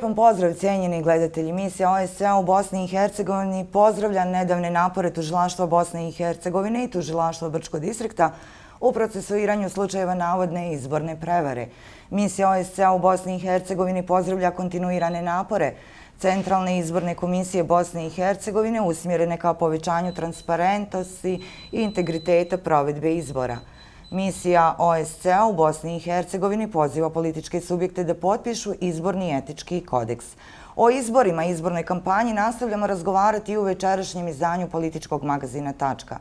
Lijepan pozdrav, cijenjeni gledatelji. Misija OSCE-a u Bosni i Hercegovini pozdravlja nedavne napore Tužilaštva Bosne i Hercegovine i Tužilaštva Brčko distrikta u procesuiranju slučajeva navodne izborne prevare. Misija OSCE-a u Bosni i Hercegovini pozdravlja kontinuirane napore Centralne izborne komisije Bosne i Hercegovine usmjerene ka povećanju transparentnosti i integriteta provedbe izbora. Misija OSCE-a u Bosni i Hercegovini poziva političke subjekte da potpišu izborni etički kodeks. O izborima i izbornoj kampanji nastavljamo razgovarati i u večerašnjem izdanju političkog magazina Tačka.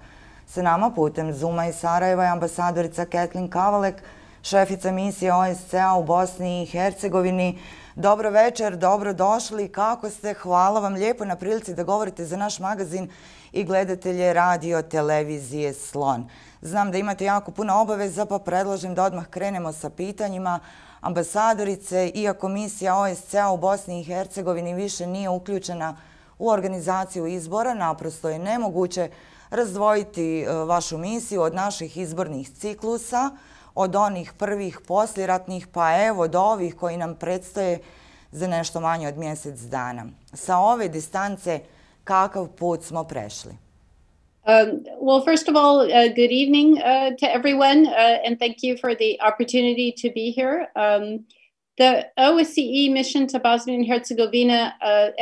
Sa nama putem Zooma iz Sarajeva je ambasadorica Kathleen Kavalec, šefica misije OSCE-a u Bosni i Hercegovini. Dobro večer, dobro došli. Kako ste? Hvala vam lijepo na prilici da govorite za naš magazin i gledatelje radio televizije Slon. Znam da imate jako puno obaveza, pa predlažem da odmah krenemo sa pitanjima ambasadorice. Iako misija OSCE-a u Bosni i Hercegovini više nije uključena u organizaciju izbora, naprosto je nemoguće razdvojiti vašu misiju od naših izbornih ciklusa, od onih prvih posljeratnih, pa evo do ovih koji nam predstoje za nešto manje od mjesec dana. Sa ove distance kakav put smo prešli? Well, first of all, good evening to everyone, and thank you for the opportunity to be here. The OSCE mission to Bosnia and Herzegovina,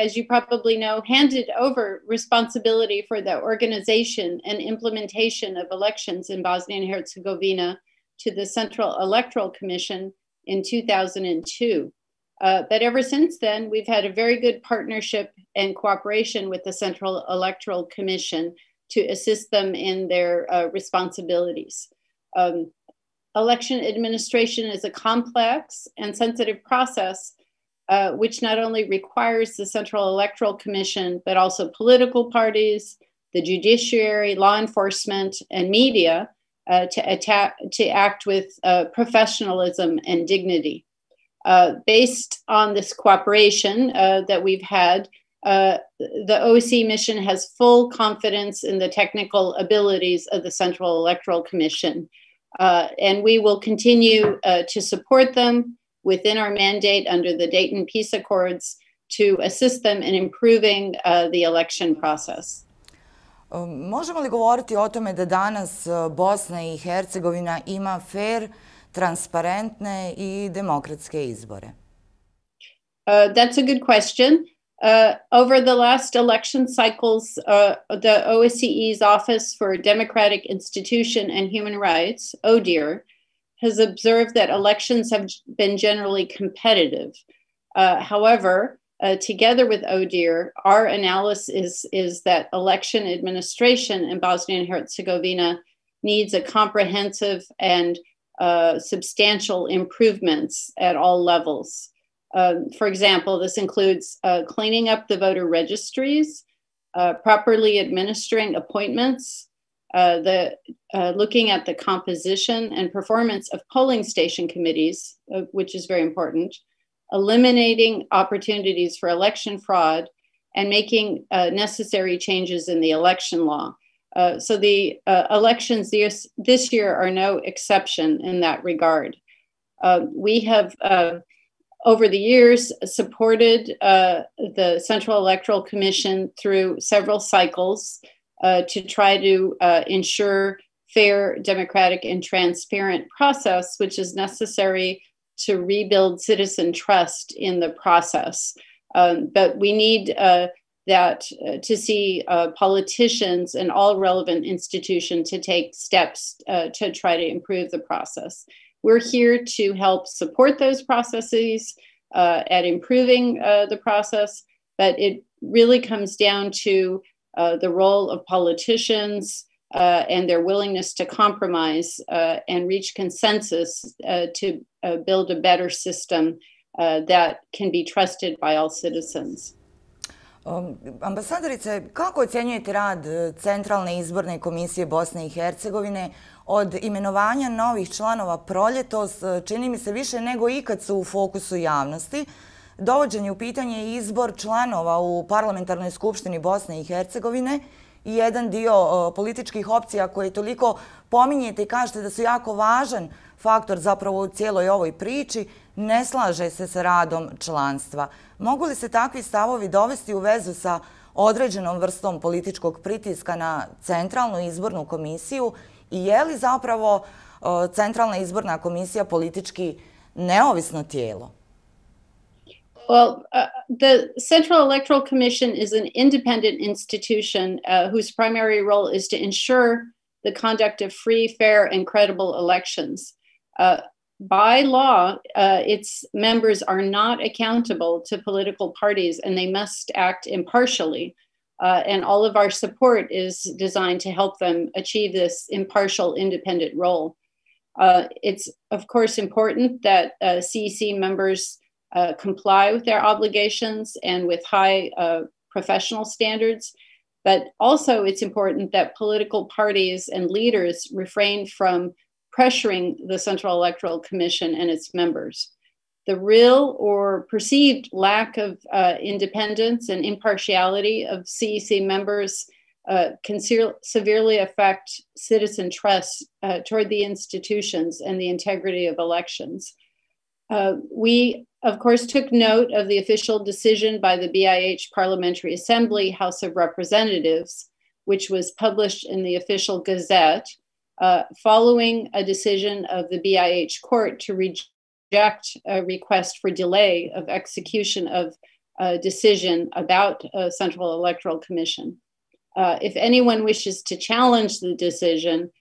as you probably know, handed over responsibility for the organization and implementation of elections in Bosnia and Herzegovina to the Central Electoral Commission in 2002. But ever since then, we've had a very good partnership and cooperation with the Central Electoral Commission to assist them in their responsibilities. Election administration is a complex and sensitive process, which not only requires the Central Electoral Commission, but also political parties, the judiciary, law enforcement, and media to act with professionalism and dignity. Based on this cooperation that we've had, the OSCE mission has full confidence in the technical abilities of the Central Electoral Commission, and we will continue to support them within our mandate under the Dayton Peace Accords to assist them in improving the election process. Možemo li govoriti o tome da danas Bosna i Hercegovina ima fair, transparentne i demokratske izbore? That's a good question. Over the last election cycles, the OSCE's Office for Democratic Institution and Human Rights, ODIHR, has observed that elections have been generally competitive. However, together with ODIHR, our analysis is that election administration in Bosnia and Herzegovina needs a comprehensive and substantial improvements at all levels. For example, this includes cleaning up the voter registries, properly administering appointments, looking at the composition and performance of polling station committees, which is very important, eliminating opportunities for election fraud, and making necessary changes in the election law. So the elections this year are no exception in that regard. We have over the years supported the Central Electoral Commission through several cycles to try to ensure fair, democratic, and transparent process, which is necessary to rebuild citizen trust in the process. But we need to see politicians and all relevant institutions to take steps to try to improve the process. We're here to help support those processes at improving the process, but it really comes down to the role of politicians and their willingness to compromise and reach consensus to build a better system that can be trusted by all citizens. Ambasadorice, kako ocjenjujete rad Centralne izborne komisije Bosne i Hercegovine od imenovanja novih članova proljetos? Čini mi se više nego ikad su u fokusu javnosti. Dovođenje u pitanje je izbor članova u Parlamentarnoj skupštini Bosne i Hercegovine i jedan dio političkih opcija koje toliko pominjete i kažete da su jako važan faktor zapravo u cijeloj ovoj priči, ne slaže se sa radom članstva. Mogu li se takvi stavovi dovesti u vezu sa određenom vrstom političkog pritiska na Centralnu izbornu komisiju i je li zapravo Centralna izborna komisija politički neovisno tijelo? Well, the Central Electoral Commission is an independent institution whose primary role is to ensure the conduct of free, fair, and credible elections. By law, its members are not accountable to political parties and they must act impartially. And all of our support is designed to help them achieve this impartial, independent role. It's, of course, important that CEC members comply with their obligations and with high professional standards. But also it's important that political parties and leaders refrain from pressuring the Central Electoral Commission and its members. The real or perceived lack of independence and impartiality of CEC members can severely affect citizen trust toward the institutions and the integrity of elections. We, of course, took note of the official decision by the BiH Parliamentary Assembly, House of Representatives, which was published in the official Gazette, following a decision of the BiH court to reject a request for delay of execution of a decision about a Central Electoral Commission. If anyone wishes to challenge the decision,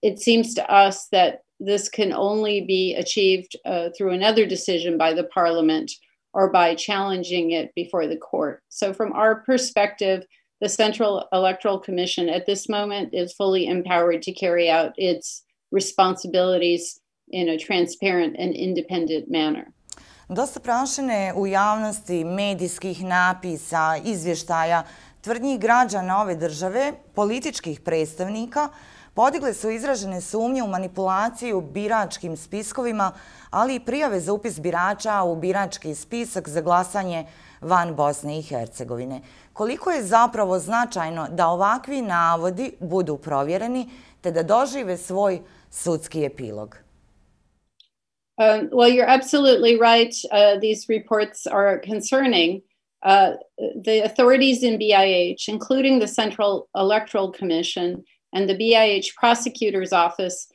it seems to us that this can only be achieved through another decision by the parliament or by challenging it before the court. So from our perspective, the Central Electoral Commission at this moment is fully empowered to carry out its responsibilities in a transparent and independent manner. Dosta prašine u javnosti, medijskih napisa, izvještaja, tvrdnji građana ove države, političkih predstavnika, podigle su izražene sumnje u manipulaciju biračkim spiskovima, ali i prijave za upis birača u birački spisak za glasanje van Bosne i Hercegovine. Koliko je zapravo značajno da ovakvi navodi budu provjereni te da dožive svoj sudski epilog? Well, you're absolutely right. These reports are concerning. The authorities in BiH, including the Central Electoral Commission and the BiH Prosecutor's Office,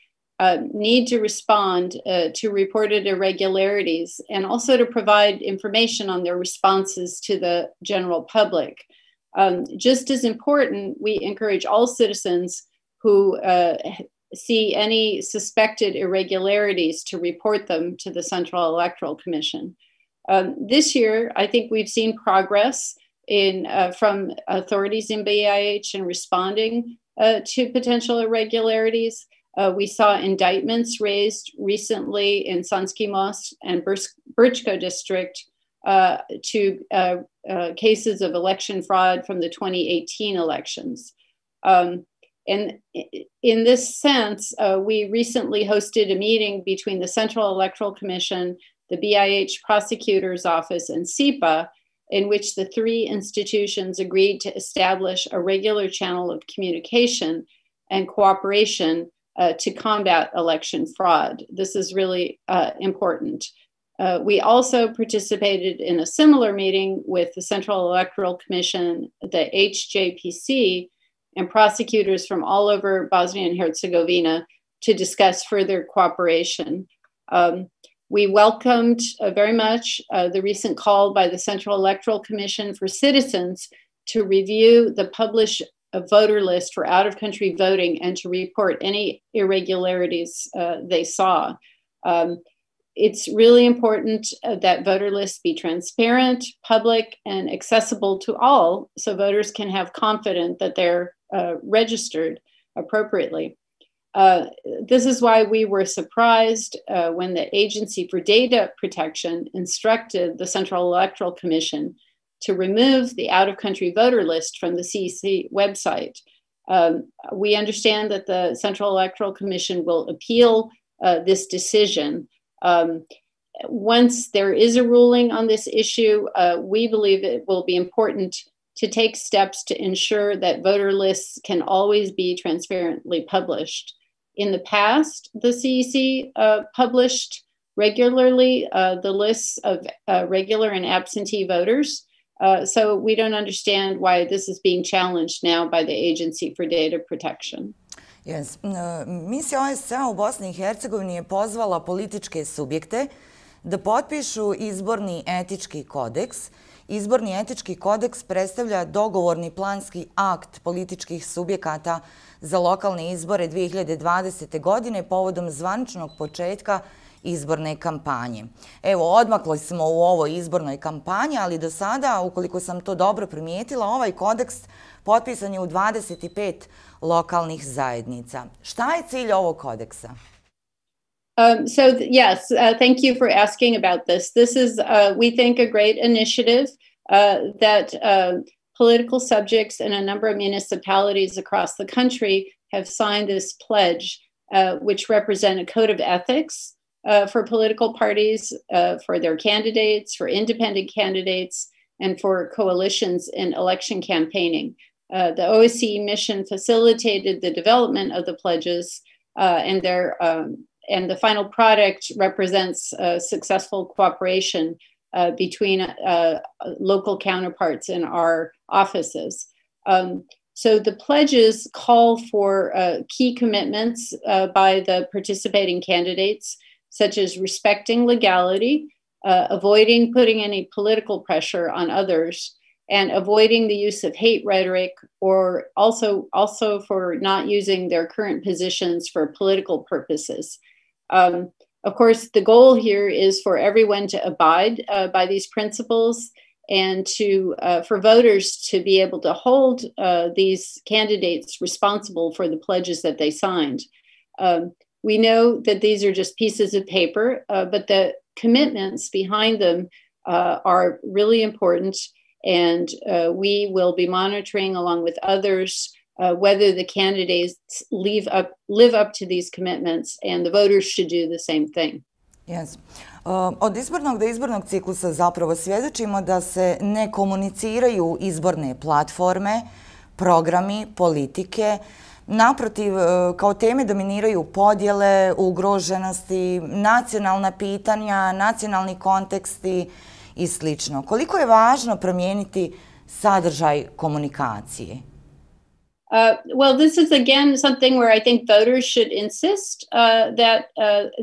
need to respond to reported irregularities and also to provide information on their responses to the general public. Just as important, we encourage all citizens who see any suspected irregularities to report them to the Central Electoral Commission. This year, I think we've seen progress from authorities in BiH in responding to potential irregularities. We saw indictments raised recently in Sanski Most and Brčko district to cases of election fraud from the 2018 elections. And in this sense, we recently hosted a meeting between the Central Electoral Commission, the BiH Prosecutor's Office, and SIPA, in which the three institutions agreed to establish a regular channel of communication and cooperation to combat election fraud. This is really important. We also participated in a similar meeting with the Central Electoral Commission, the HJPC, and prosecutors from all over Bosnia and Herzegovina to discuss further cooperation. We welcomed very much the recent call by the Central Electoral Commission for citizens to review the published voter list for out-of-country voting and to report any irregularities they saw. It's really important that voter lists be transparent, public, and accessible to all so voters can have confidence that they're registered appropriately. This is why we were surprised when the Agency for Data Protection instructed the Central Electoral Commission to remove the out-of-country voter list from the CEC website. We understand that the Central Electoral Commission will appeal this decision. Once there is a ruling on this issue, we believe it will be important to take steps to ensure that voter lists can always be transparently published. In the past, the CEC published regularly the lists of regular and absentee voters. So we don't understand why this is being challenged now by the Agency for Data Protection. Yes. Misija OSCE-a u Bosni i Hercegovini je pozvala političke subjekte da potpišu izborni etički kodeks. Izborni etički kodeks predstavlja dogovorni planski akt političkih subjekata za lokalne izbore 2020. godine povodom zvaničnog početka izborne kampanje. Evo, odmakli smo u ovoj izbornoj kampanji, ali do sada, ukoliko sam to dobro primijetila, ovaj kodeks potpisan je u 25 lokalnih zajednica. Šta je cilj ovog kodeksa? Thank you for asking about this. This is, we think, a great initiative that political subjects in a number of municipalities across the country have signed this pledge, which represent a code of ethics for political parties, for their candidates, for independent candidates, and for coalitions in election campaigning. The OSCE mission facilitated the development of the pledges, and the final product represents successful cooperation between local counterparts in our offices. So the pledges call for key commitments by the participating candidates, such as respecting legality, avoiding putting any political pressure on others, and avoiding the use of hate rhetoric, or also for not using their current positions for political purposes. Of course, the goal here is for everyone to abide by these principles and for voters to be able to hold these candidates responsible for the pledges that they signed. We know that these are just pieces of paper, but the commitments behind them are really important, and we will be monitoring along with others whether the candidates live up to these commitments, and the voters should do the same thing. Yes. Od izbornog do izbornog ciklusa zapravo svjedočimo da se ne komuniciraju izborne platforme, programi, politike. Naprotiv, kao teme dominiraju podjele, ugroženosti, nacionalna pitanja, nacionalni konteksti i sl. Koliko je važno promijeniti sadržaj komunikacije? Well, this is again something where I think voters should insist that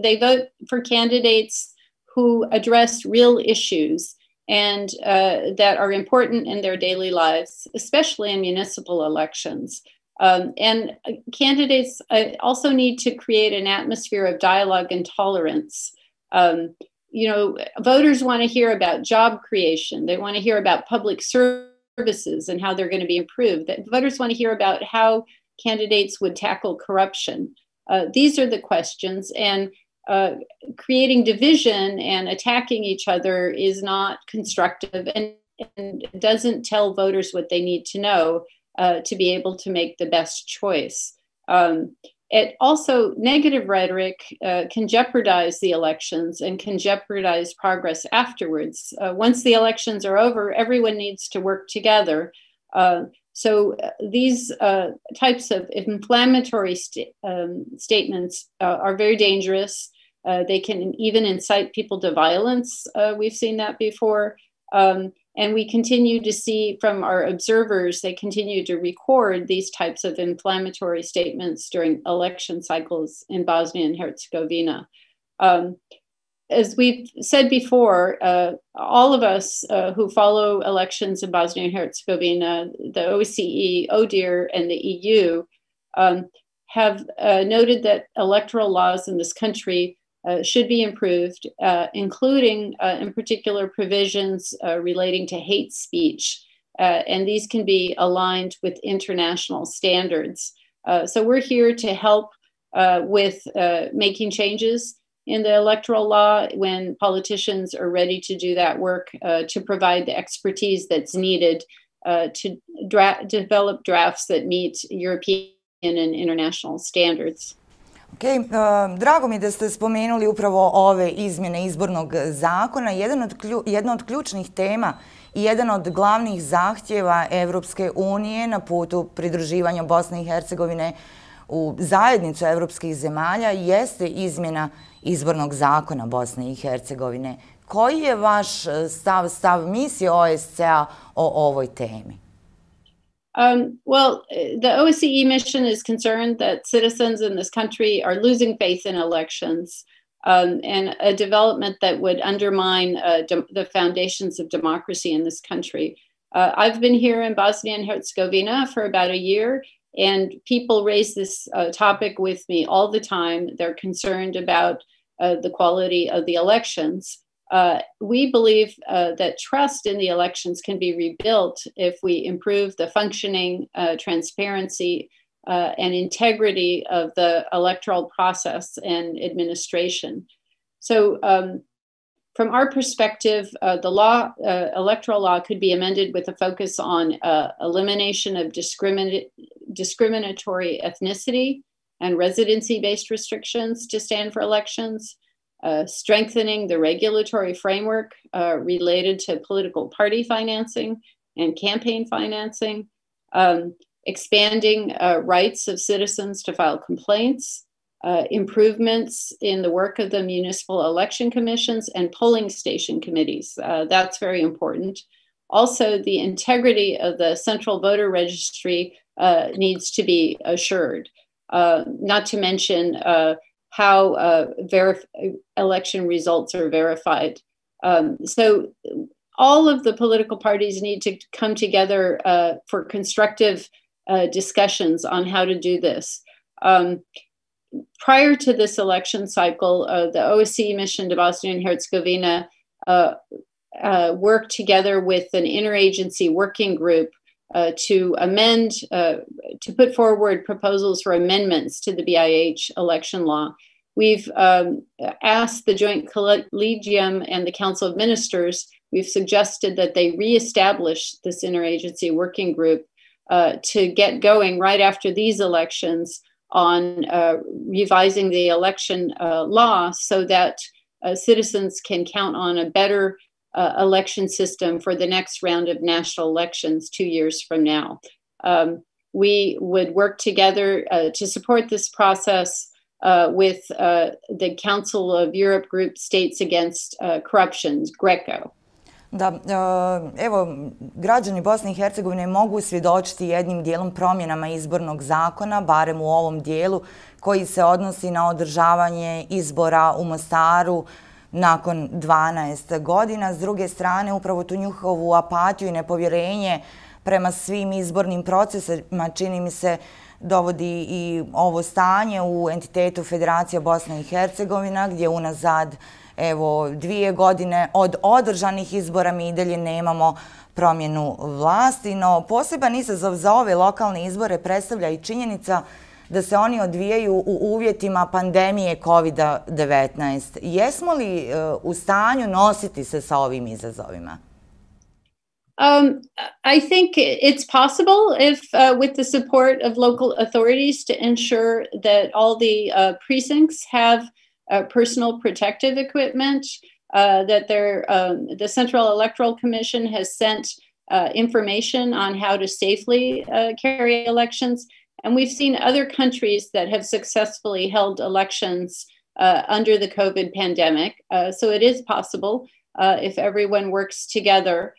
they vote for candidates who address real issues and that are important in their daily lives, especially in municipal elections. And candidates also need to create an atmosphere of dialogue and tolerance. Voters want to hear about job creation. They want to hear about public services and how they're going to be improved. That voters want to hear about how candidates would tackle corruption. These are the questions, and creating division and attacking each other is not constructive and doesn't tell voters what they need to know to be able to make the best choice. Negative rhetoric can jeopardize the elections and can jeopardize progress afterwards. Once the elections are over, everyone needs to work together. So these types of inflammatory statements are very dangerous. They can even incite people to violence. We've seen that before. And we continue to see from our observers, they continue to record these types of inflammatory statements during election cycles in Bosnia and Herzegovina. As we've said before, all of us who follow elections in Bosnia and Herzegovina, the OSCE, ODIHR, and the EU have noted that electoral laws in this country should be improved, including in particular provisions relating to hate speech. And these can be aligned with international standards. So we're here to help with making changes in the electoral law when politicians are ready to do that work, to provide the expertise that's needed to develop drafts that meet European and international standards. Drago mi da ste spomenuli upravo ove izmjene izbornog zakona. Jedna od ključnih tema i jedan od glavnih zahtjeva Evropske unije na putu pridruživanja Bosne i Hercegovine u zajednicu evropskih zemalja jeste izmjena izbornog zakona Bosne i Hercegovine. Koji je vaš stav misije OSCE-a o ovoj temi? Well, the OSCE mission is concerned that citizens in this country are losing faith in elections and a development that would undermine the foundations of democracy in this country. I've been here in Bosnia and Herzegovina for about a year, and people raise this topic with me all the time. They're concerned about the quality of the elections. We believe that trust in the elections can be rebuilt if we improve the functioning, transparency, and integrity of the electoral process and administration. So from our perspective, the electoral law could be amended with a focus on elimination of discriminatory ethnicity and residency-based restrictions to stand for elections, strengthening the regulatory framework related to political party financing and campaign financing, expanding rights of citizens to file complaints, improvements in the work of the municipal election commissions and polling station committees. That's very important. Also, the integrity of the central voter registry needs to be assured, not to mention how election results are verified. So all of the political parties need to come together for constructive discussions on how to do this. Prior to this election cycle, the OSCE mission to Bosnia and Herzegovina worked together with an interagency working group to put forward proposals for amendments to the BiH election law. We've asked the Joint Collegium and the Council of Ministers, we've suggested that they reestablish this interagency working group to get going right after these elections on revising the election law so that citizens can count on a better election system for the next round of national elections 2 years from now. We would work together to support this process with the Council of Europe Group States Against Corruption, GRECO. Da, evo, građani Bosne i Hercegovine mogu svjedočiti jednim dijelom promjenama izbornog zakona, barem u ovom dijelu koji se odnosi na održavanje izbora u Mostaru nakon 12 godina. S druge strane, upravo tu njihovu apatiju i nepovjerenje prema svim izbornim procesima, čini mi se, dovodi i ovo stanje u entitetu Federacija Bosna i Hercegovina, gdje unazad evo 2 godine od održanih izbora mi i dalje nemamo promjenu vlasti, no poseban izazov za ove lokalne izbore predstavlja i činjenica da se oni odvijaju u uvjetima pandemije COVID-19. Jesmo li u stanju nositi se sa ovim izazovima? I think it's possible if with the support of local authorities to ensure that all the precincts have personal protective equipment, that the Central Electoral Commission has sent information on how to safely carry elections. And we've seen other countries that have successfully held elections under the COVID pandemic. So it is possible if everyone works together.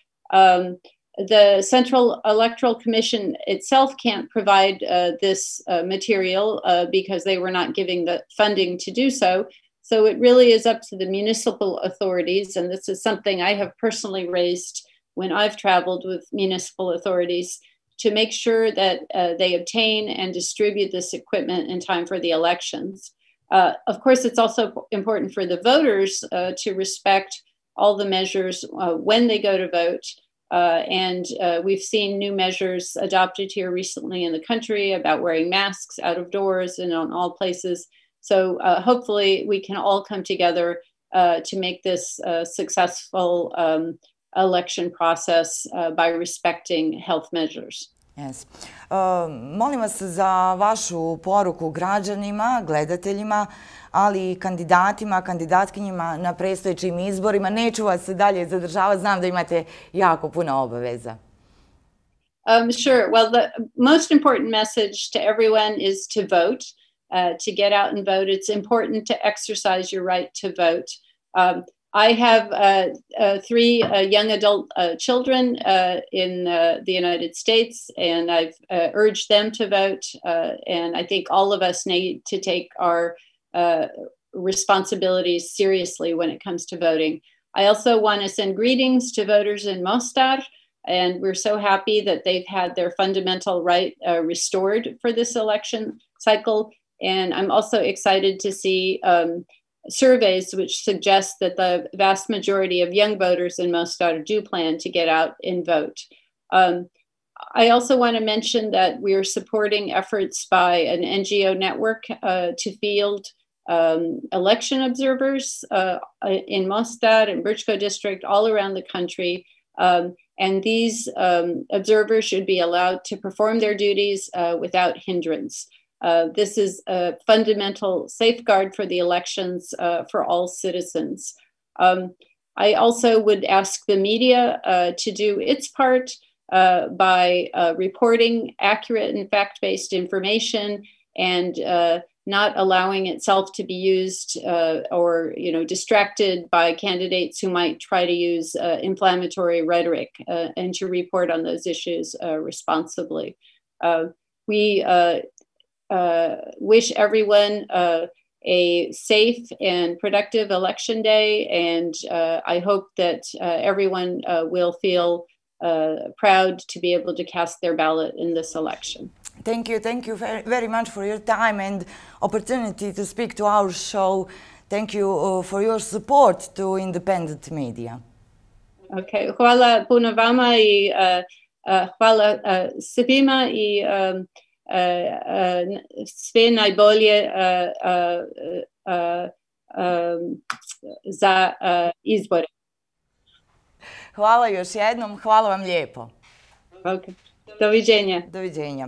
The Central Electoral Commission itself can't provide this material because they were not giving the funding to do so. So it really is up to the municipal authorities, and this is something I have personally raised when I've traveled with municipal authorities, to make sure that they obtain and distribute this equipment in time for the elections. Of course, it's also important for the voters to respect all the measures when they go to vote. And we've seen new measures adopted here recently in the country about wearing masks out of doors and on all places. So hopefully we can all come together to make this a successful election process by respecting health measures. Yes. Molim vas za vašu poruku građanima, gledateljima, ali i kandidatima, kandidatkinjima na predstojećim izborima. Neću vas dalje zadržavati, znam da imate jako puno obaveza. Sure. Well, the most important message to everyone is to vote, to get out and vote. It's important to exercise your right to vote. I have 3 young adult children in the United States, and I've urged them to vote. And I think all of us need to take our responsibilities seriously when it comes to voting. I also want to send greetings to voters in Mostar, and we're so happy that they've had their fundamental right restored for this election cycle. And I'm also excited to see surveys which suggest that the vast majority of young voters in Mostar do plan to get out and vote. I also want to mention that we are supporting efforts by an NGO network to field election observers in Mostar and Brčko district all around the country. And these observers should be allowed to perform their duties without hindrance. This is a fundamental safeguard for the elections for all citizens. I also would ask the media to do its part by reporting accurate and fact-based information and not allowing itself to be used or distracted by candidates who might try to use inflammatory rhetoric and to report on those issues responsibly. We wish everyone a safe and productive election day, and I hope that everyone will feel proud to be able to cast their ballot in this election. Thank you very much for your time and opportunity to speak to our show. Thank you for your support to independent media. Okay, hvala puno vama I hvala svima I sve najbolje za izbore. Hvala još jednom, hvala vam lijepo. Okay. Doviđenja. Doviđenja.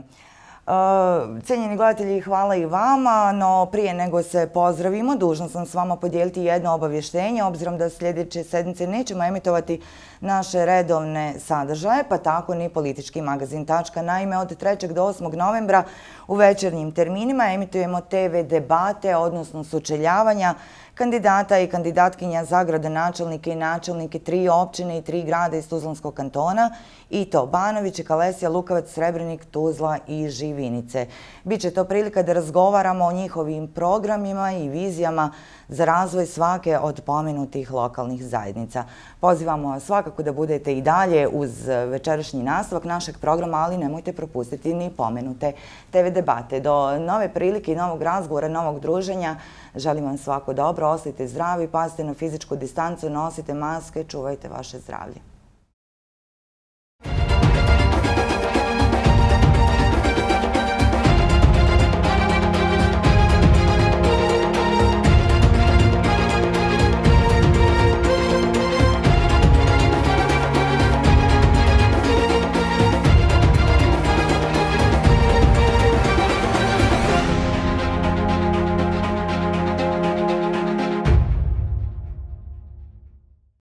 Cijenjeni gledatelji, hvala I vama, no prije nego se pozdravimo, dužna sam s vama podijeliti jedno obavještenje, obzirom da sljedeće sedmice nećemo emitovati naše redovne sadržaje, pa tako ni politički magazin Tačka. Naime, od 3. do 8. novembra u večernjim terminima emitujemo TV debate, odnosno sučeljavanja kandidata I kandidatkinja za gradonačelnike I načelnike 3 općine I 3 grada iz Tuzlanskog kantona, I to Banović, Kalesija, Lukavac, Srebrenik, Tuzla I Živinice. Biće to prilika da razgovaramo o njihovim programima I vizijama za razvoj svake od pomenutih lokalnih zajednica. Pozivamo vas svakako da budete I dalje uz večerašnji nastavak našeg programa, ali nemojte propustiti ni pomenute TV debate. Do nove prilike I novog razgovora, novog druženja, želim vam svako dobro, ostite zdravi, pazite na fizičku distancu, nosite maske, čuvajte vaše zdravlje.